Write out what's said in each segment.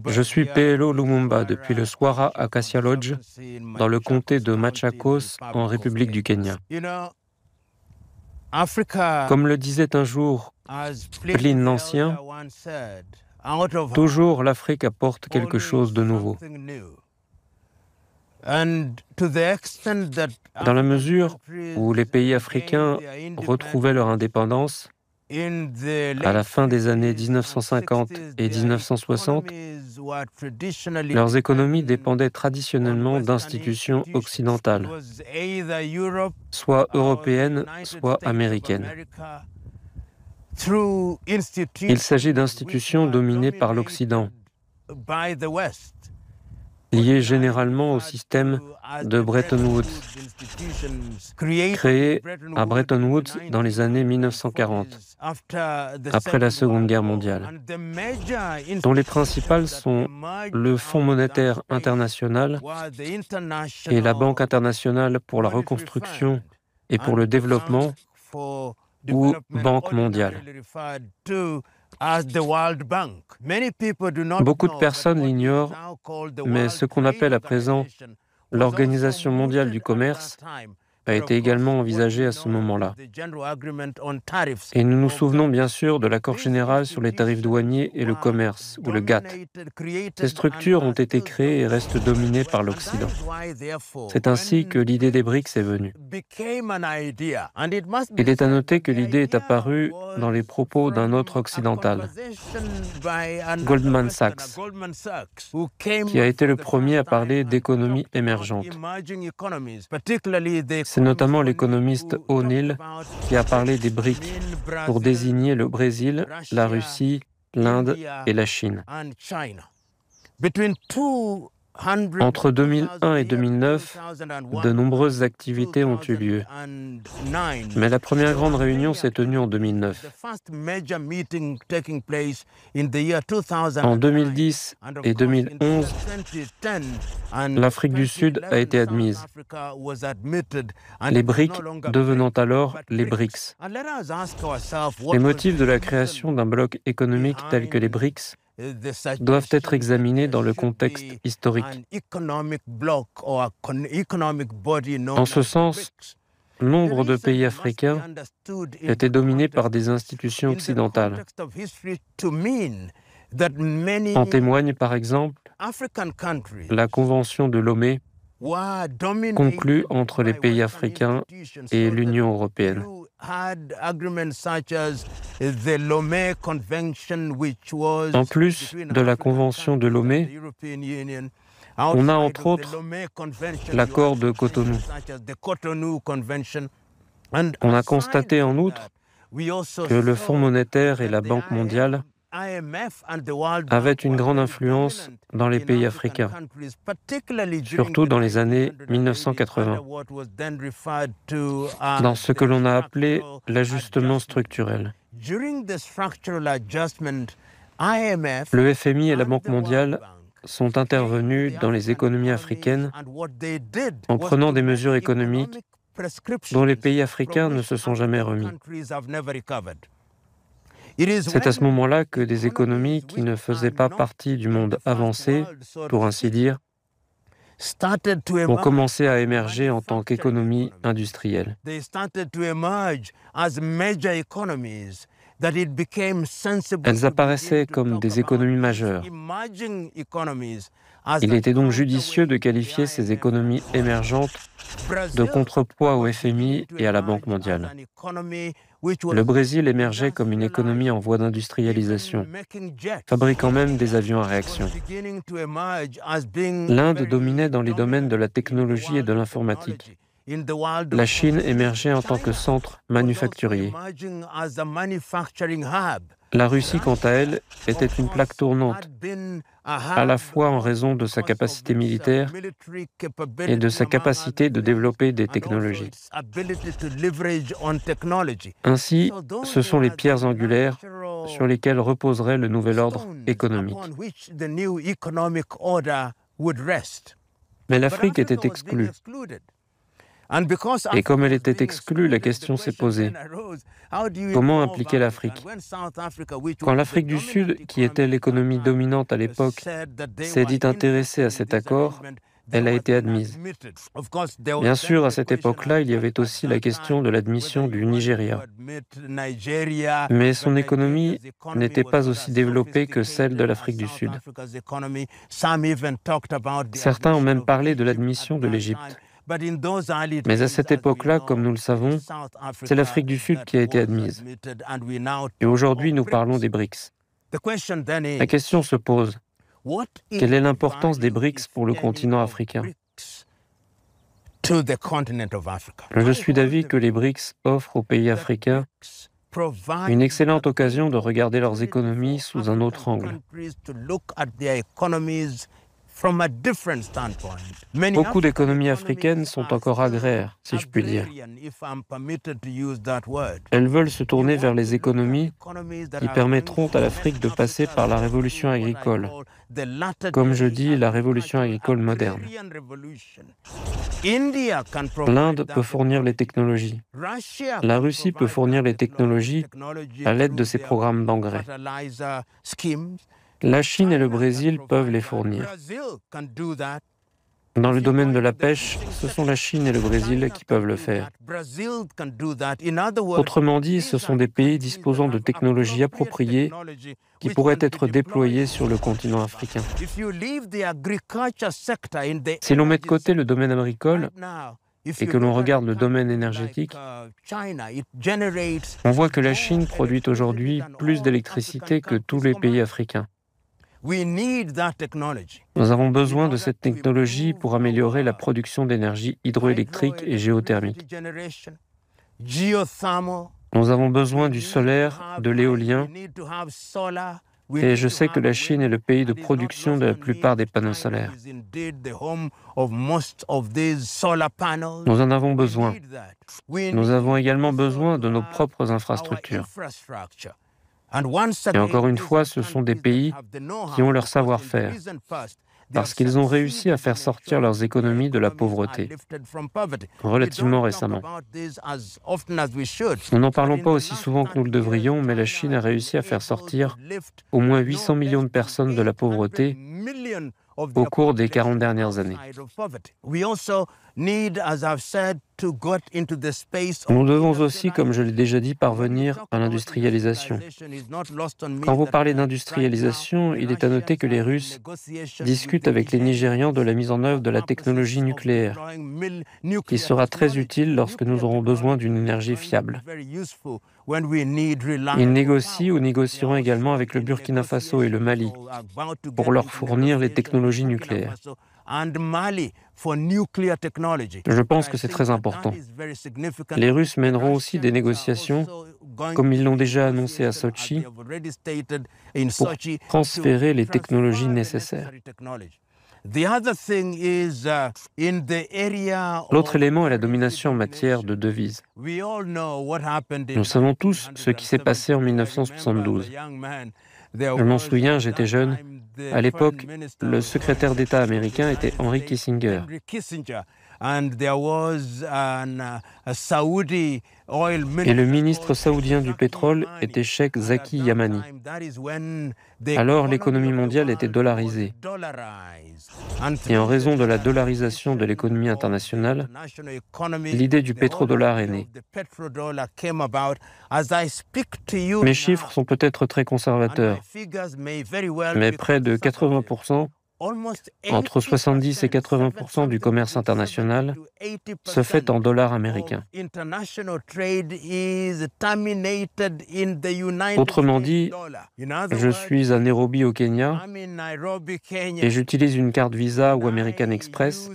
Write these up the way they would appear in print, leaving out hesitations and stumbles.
Je suis PLO Lumumba depuis le Swara Acacia Lodge, dans le comté de Machakos, en République du Kenya. Comme le disait un jour Pline l'Ancien, toujours l'Afrique apporte quelque chose de nouveau. Dans la mesure où les pays africains retrouvaient leur indépendance, à la fin des années 1950 et 1960, leurs économies dépendaient traditionnellement d'institutions occidentales, soit européennes, soit américaines. Il s'agit d'institutions dominées par l'Occident, liées généralement au système de Bretton Woods, créé à Bretton Woods dans les années 1940, après la Seconde Guerre mondiale, dont les principales sont le Fonds monétaire international et la Banque internationale pour la reconstruction et pour le développement, ou Banque mondiale. Beaucoup de personnes l'ignorent, mais ce qu'on appelle à présent l'Organisation mondiale du commerce a été également envisagée à ce moment-là. Et nous nous souvenons bien sûr de l'accord général sur les tarifs douaniers et le commerce, ou le GATT. Ces structures ont été créées et restent dominées par l'Occident. C'est ainsi que l'idée des BRICS est venue. Il est à noter que l'idée est apparue dans les propos d'un autre occidental, Goldman Sachs, qui a été le premier à parler d'économie émergente. C'est notamment l'économiste O'Neill qui a parlé des BRICS pour désigner le Brésil, la Russie, l'Inde et la Chine. Entre 2001 et 2009, de nombreuses activités ont eu lieu. Mais la première grande réunion s'est tenue en 2009. En 2010 et 2011, l'Afrique du Sud a été admise, les BRICS devenant alors les BRICS. Les motifs de la création d'un bloc économique tel que les BRICS doivent être examinés dans le contexte historique. En ce sens, nombre de pays africains étaient dominés par des institutions occidentales. En témoigne par exemple la Convention de Lomé conclue entre les pays africains et l'Union européenne. En plus de la Convention de Lomé, on a entre autres l'accord de Cotonou. On a constaté en outre que le Fonds monétaire et la Banque mondiale avaient une grande influence dans les pays africains, surtout dans les années 1980, dans ce que l'on a appelé l'ajustement structurel. Le FMI et la Banque mondiale sont intervenus dans les économies africaines en prenant des mesures économiques dont les pays africains ne se sont jamais remis. C'est à ce moment-là que des économies qui ne faisaient pas partie du monde avancé, pour ainsi dire, ont commencé à émerger en tant qu'économies industrielles. Elles apparaissaient comme des économies majeures. Il était donc judicieux de qualifier ces économies émergentes de contrepoids au FMI et à la Banque mondiale. Le Brésil émergeait comme une économie en voie d'industrialisation, fabriquant même des avions à réaction. L'Inde dominait dans les domaines de la technologie et de l'informatique. La Chine émergeait en tant que centre manufacturier. La Russie, quant à elle, était une plaque tournante, à la fois en raison de sa capacité militaire et de sa capacité de développer des technologies. Ainsi, ce sont les pierres angulaires sur lesquelles reposerait le nouvel ordre économique. Mais l'Afrique était exclue. Et comme elle était exclue, la question s'est posée. Comment impliquer l'Afrique? Quand l'Afrique du Sud, qui était l'économie dominante à l'époque, s'est dit intéressée à cet accord, elle a été admise. Bien sûr, à cette époque-là, il y avait aussi la question de l'admission du Nigeria. Mais son économie n'était pas aussi développée que celle de l'Afrique du Sud. Certains ont même parlé de l'admission de l'Égypte. Mais à cette époque-là, comme nous le savons, c'est l'Afrique du Sud qui a été admise. Et aujourd'hui, nous parlons des BRICS. La question se pose, quelle est l'importance des BRICS pour le continent africain? Je suis d'avis que les BRICS offrent aux pays africains une excellente occasion de regarder leurs économies sous un autre angle. Beaucoup d'économies africaines sont encore agraires, si je puis dire. Elles veulent se tourner vers les économies qui permettront à l'Afrique de passer par la révolution agricole, comme je dis, la révolution agricole moderne. L'Inde peut fournir les technologies. La Russie peut fournir les technologies à l'aide de ses programmes d'engrais. La Chine et le Brésil peuvent les fournir. Dans le domaine de la pêche, ce sont la Chine et le Brésil qui peuvent le faire. Autrement dit, ce sont des pays disposant de technologies appropriées qui pourraient être déployées sur le continent africain. Si l'on met de côté le domaine agricole et que l'on regarde le domaine énergétique, on voit que la Chine produit aujourd'hui plus d'électricité que tous les pays africains. Nous avons besoin de cette technologie pour améliorer la production d'énergie hydroélectrique et géothermique. Nous avons besoin du solaire, de l'éolien, et je sais que la Chine est le pays de production de la plupart des panneaux solaires. Nous en avons besoin. Nous avons également besoin de nos propres infrastructures. Et encore une fois, ce sont des pays qui ont leur savoir-faire, parce qu'ils ont réussi à faire sortir leurs économies de la pauvreté, relativement récemment. Nous n'en parlons pas aussi souvent que nous le devrions, mais la Chine a réussi à faire sortir au moins 800 millions de personnes de la pauvreté au cours des 40 dernières années. Nous devons aussi, comme je l'ai déjà dit, parvenir à l'industrialisation. Quand vous parlez d'industrialisation, il est à noter que les Russes discutent avec les Nigérians de la mise en œuvre de la technologie nucléaire, qui sera très utile lorsque nous aurons besoin d'une énergie fiable. Ils négocient ou négocieront également avec le Burkina Faso et le Mali pour leur fournir les technologies nucléaires. Je pense que c'est très important. Les Russes mèneront aussi des négociations, comme ils l'ont déjà annoncé à Sochi, pour transférer les technologies nécessaires. L'autre élément est la domination en matière de devises. Nous savons tous ce qui s'est passé en 1972. Je m'en souviens, j'étais jeune. À l'époque, le secrétaire d'État américain était Henry Kissinger. Et le ministre saoudien du pétrole était Cheikh Zaki Yamani. Alors l'économie mondiale était dollarisée. Et en raison de la dollarisation de l'économie internationale, l'idée du pétrodollar est née. Mes chiffres sont peut-être très conservateurs, mais près de 80%, entre 70 et 80% du commerce international se fait en dollars américains. Autrement dit, je suis à Nairobi au Kenya et j'utilise une carte Visa ou American Express,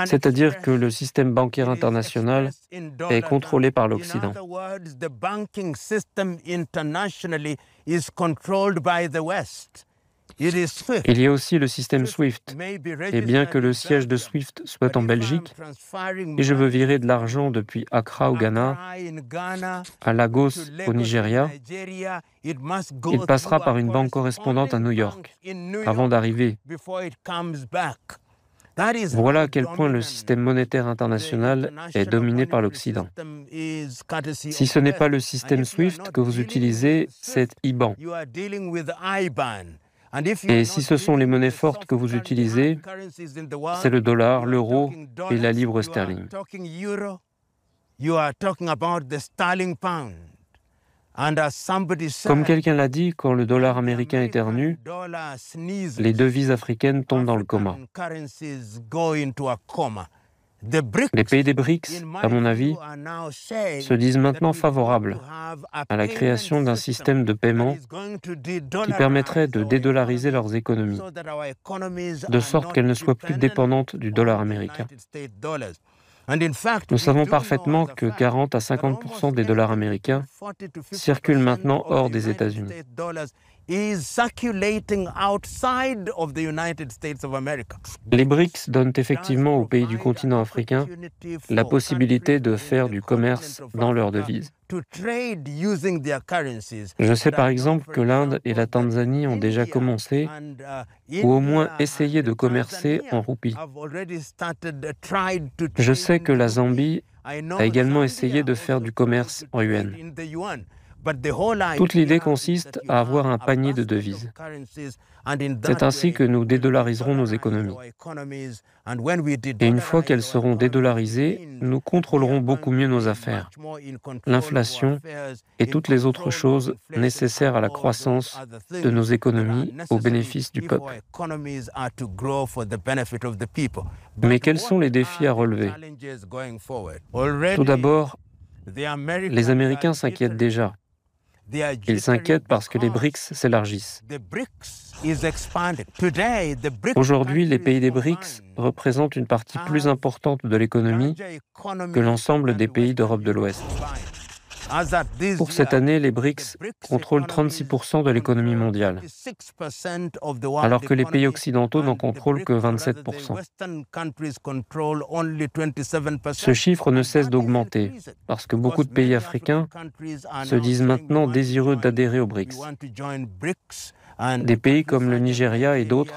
c'est-à-dire que le système bancaire international est contrôlé par l'Occident. Il y a aussi le système SWIFT, et bien que le siège de SWIFT soit en Belgique, et je veux virer de l'argent depuis Accra au Ghana à Lagos au Nigeria, il passera par une banque correspondante à New York avant d'arriver. Voilà à quel point le système monétaire international est dominé par l'Occident. Si ce n'est pas le système SWIFT que vous utilisez, c'est IBAN. Et si ce sont les monnaies fortes que vous utilisez, c'est le dollar, l'euro et la livre sterling. Comme quelqu'un l'a dit, quand le dollar américain éternue, les devises africaines tombent dans le coma. Les pays des BRICS, à mon avis, se disent maintenant favorables à la création d'un système de paiement qui permettrait de dédollariser leurs économies, de sorte qu'elles ne soient plus dépendantes du dollar américain. Nous savons parfaitement que 40 à 50% des dollars américains circulent maintenant hors des États-Unis. Les BRICS donnent effectivement aux pays du continent africain la possibilité de faire du commerce dans leurs devises. Je sais par exemple que l'Inde et la Tanzanie ont déjà commencé, ou au moins essayé de commercer en roupies. Je sais que la Zambie a également essayé de faire du commerce en yuan. Toute l'idée consiste à avoir un panier de devises. C'est ainsi que nous dédollariserons nos économies. Et une fois qu'elles seront dédollarisées, nous contrôlerons beaucoup mieux nos affaires, l'inflation et toutes les autres choses nécessaires à la croissance de nos économies au bénéfice du peuple. Mais quels sont les défis à relever? Tout d'abord, les Américains s'inquiètent déjà. Ils s'inquiètent parce que les BRICS s'élargissent. Aujourd'hui, les pays des BRICS représentent une partie plus importante de l'économie que l'ensemble des pays d'Europe de l'Ouest. Pour cette année, les BRICS contrôlent 36% de l'économie mondiale, alors que les pays occidentaux n'en contrôlent que 27%. Ce chiffre ne cesse d'augmenter, parce que beaucoup de pays africains se disent maintenant désireux d'adhérer aux BRICS. Des pays comme le Nigeria et d'autres,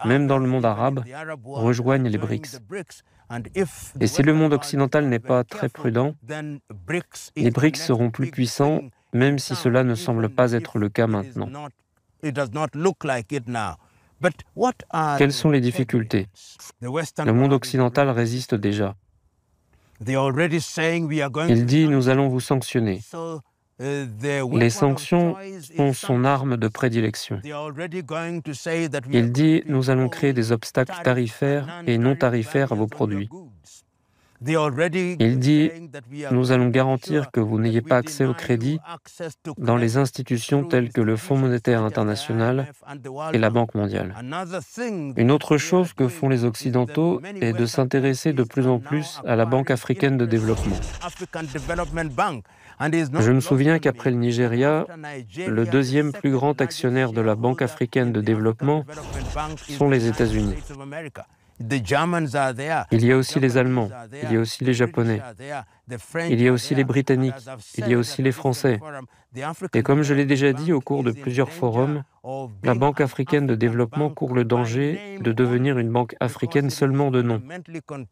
même dans le monde arabe, rejoignent les BRICS. Et si le monde occidental n'est pas très prudent, les BRICS seront plus puissants, même si cela ne semble pas être le cas maintenant. Quelles sont les difficultés? Le monde occidental résiste déjà. Il dit « nous allons vous sanctionner ». Les sanctions sont son arme de prédilection. Il dit « nous allons créer des obstacles tarifaires et non tarifaires à vos produits ». Il dit « nous allons garantir que vous n'ayez pas accès au crédit dans les institutions telles que le Fonds monétaire international et la Banque mondiale ». Une autre chose que font les Occidentaux est de s'intéresser de plus en plus à la Banque africaine de développement. Je me souviens qu'après le Nigeria, le deuxième plus grand actionnaire de la Banque africaine de développement sont les États-Unis. Il y a aussi les Allemands, il y a aussi les Japonais, il y a aussi les Britanniques, il y a aussi les Français. Et comme je l'ai déjà dit au cours de plusieurs forums, la Banque africaine de développement court le danger de devenir une banque africaine seulement de nom,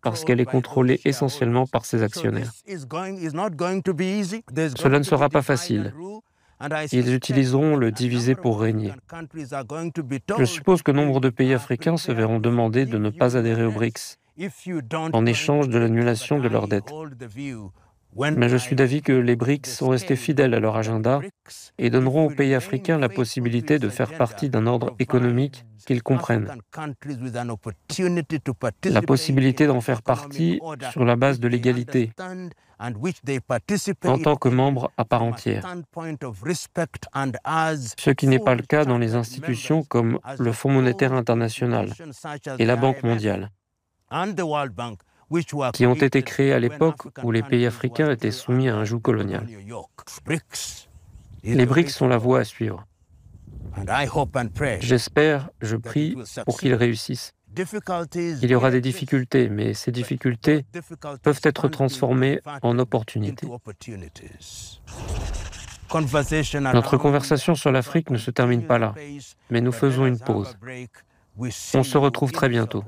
parce qu'elle est contrôlée essentiellement par ses actionnaires. Cela ne sera pas facile. Ils utiliseront le diviser pour régner. Je suppose que nombre de pays africains se verront demander de ne pas adhérer aux BRICS en échange de l'annulation de leurs dettes. Mais je suis d'avis que les BRICS sont restés fidèles à leur agenda et donneront aux pays africains la possibilité de faire partie d'un ordre économique qu'ils comprennent. La possibilité d'en faire partie sur la base de l'égalité, en tant que membres à part entière. Ce qui n'est pas le cas dans les institutions comme le Fonds monétaire international et la Banque mondiale, qui ont été créés à l'époque où les pays africains étaient soumis à un joug colonial. Les BRICS sont la voie à suivre. J'espère, je prie pour qu'ils réussissent. Il y aura des difficultés, mais ces difficultés peuvent être transformées en opportunités. Notre conversation sur l'Afrique ne se termine pas là, mais nous faisons une pause. On se retrouve très bientôt.